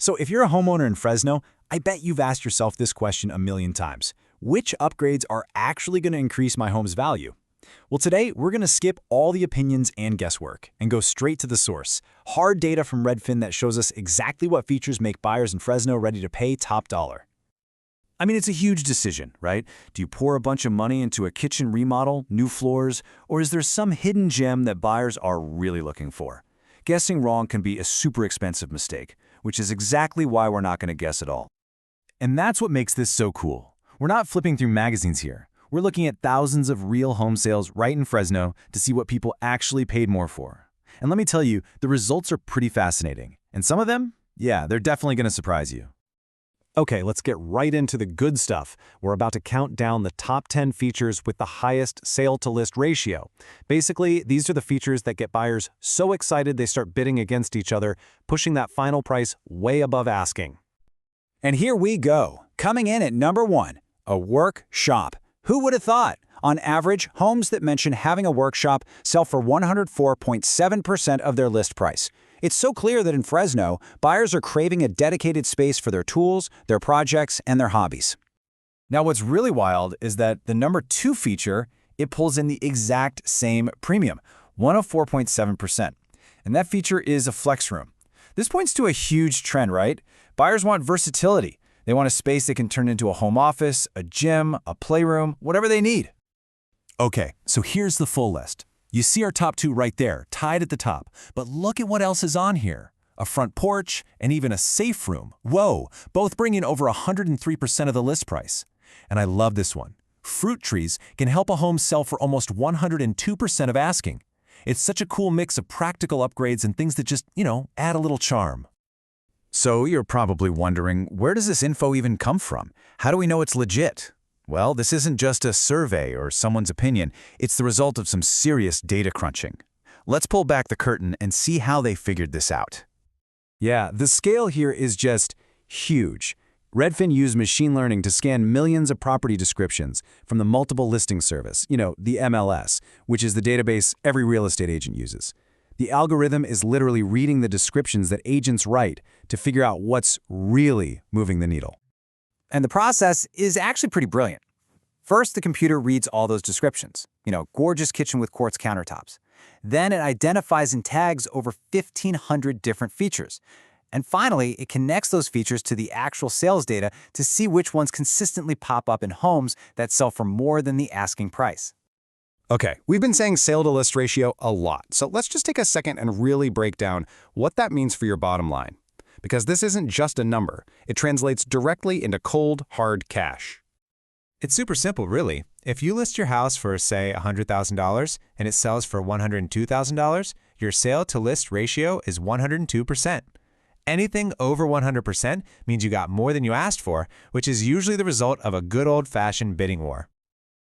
So if you're a homeowner in Fresno, I bet you've asked yourself this question a million times. Which upgrades are actually going to increase my home's value? Well, today we're going to skip all the opinions and guesswork and go straight to the source. Hard data from Redfin that shows us exactly what features make buyers in Fresno ready to pay top dollar. I mean, it's a huge decision, right? Do you pour a bunch of money into a kitchen remodel, new floors, or is there some hidden gem that buyers are really looking for? Guessing wrong can be a super expensive mistake, which is exactly why we're not going to guess at all. And that's what makes this so cool. We're not flipping through magazines here. We're looking at thousands of real home sales right in Fresno to see what people actually paid more for. And let me tell you, the results are pretty fascinating. And some of them, yeah, they're definitely going to surprise you. Okay, let's get right into the good stuff. We're about to count down the top 10 features with the highest sale-to-list ratio. Basically, these are the features that get buyers so excited they start bidding against each other, pushing that final price way above asking. And here we go. Coming in at number 1, a workshop. Who would have thought? On average, homes that mention having a workshop sell for 104.7% of their list price. It's so clear that in Fresno, buyers are craving a dedicated space for their tools, their projects, and their hobbies. Now, what's really wild is that the number 2 feature, it pulls in the exact same premium, 104.7%. And that feature is a flex room. This points to a huge trend, right? Buyers want versatility. They want a space they can turn into a home office, a gym, a playroom, whatever they need. Okay, so here's the full list. You see our top 2 right there, tied at the top. But look at what else is on here. A front porch and even a safe room. Whoa, both bring in over 103% of the list price. And I love this one. Fruit trees can help a home sell for almost 102% of asking. It's such a cool mix of practical upgrades and things that just, add a little charm. So you're probably wondering, where does this info even come from? How do we know it's legit? Well, this isn't just a survey or someone's opinion. It's the result of some serious data crunching. Let's pull back the curtain and see how they figured this out. Yeah, the scale here is just huge. Redfin used machine learning to scan millions of property descriptions from the multiple listing service, the MLS, which is the database every real estate agent uses. The algorithm is literally reading the descriptions that agents write to figure out what's really moving the needle. And the process is actually pretty brilliant. First, the computer reads all those descriptions. Gorgeous kitchen with quartz countertops. Then it identifies and tags over 1,500 different features. And finally, it connects those features to the actual sales data to see which ones consistently pop up in homes that sell for more than the asking price. Okay, we've been saying sale-to-list ratio a lot, so let's just take a second and really break down what that means for your bottom line. Because this isn't just a number, it translates directly into cold, hard cash. It's super simple, really. If you list your house for, say, $100,000 and it sells for $102,000, your sale-to-list ratio is 102%. Anything over 100% means you got more than you asked for, which is usually the result of a good old-fashioned bidding war.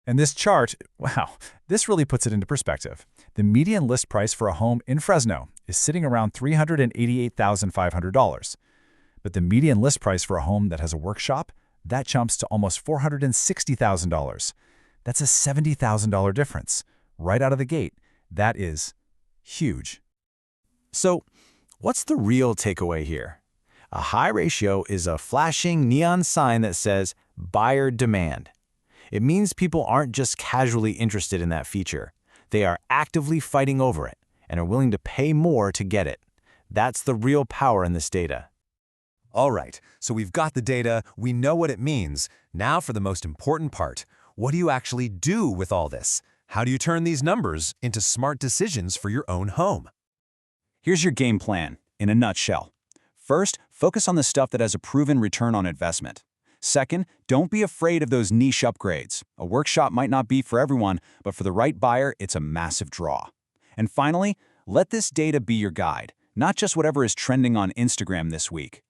And this chart, wow, this really puts it into perspective. The median list price for a home in Fresno is sitting around $388,500. But the median list price for a home that has a workshop, that jumps to almost $460,000. That's a $70,000 difference. Right out of the gate, that is huge. So, what's the real takeaway here? A high ratio is a flashing neon sign that says buyer demand. It means people aren't just casually interested in that feature. They are actively fighting over it and are willing to pay more to get it. That's the real power in this data. All right, so we've got the data, we know what it means. Now for the most important part. What do you actually do with all this? How do you turn these numbers into smart decisions for your own home? Here's your game plan in a nutshell. First, focus on the stuff that has a proven return on investment. Second, don't be afraid of those niche upgrades. A workshop might not be for everyone, but for the right buyer, it's a massive draw. And finally, let this data be your guide, not just whatever is trending on Instagram this week.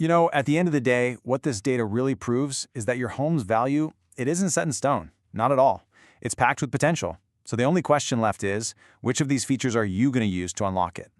At the end of the day, what this data really proves is that your home's value, it isn't set in stone. Not at all. It's packed with potential. So the only question left is, which of these features are you going to use to unlock it?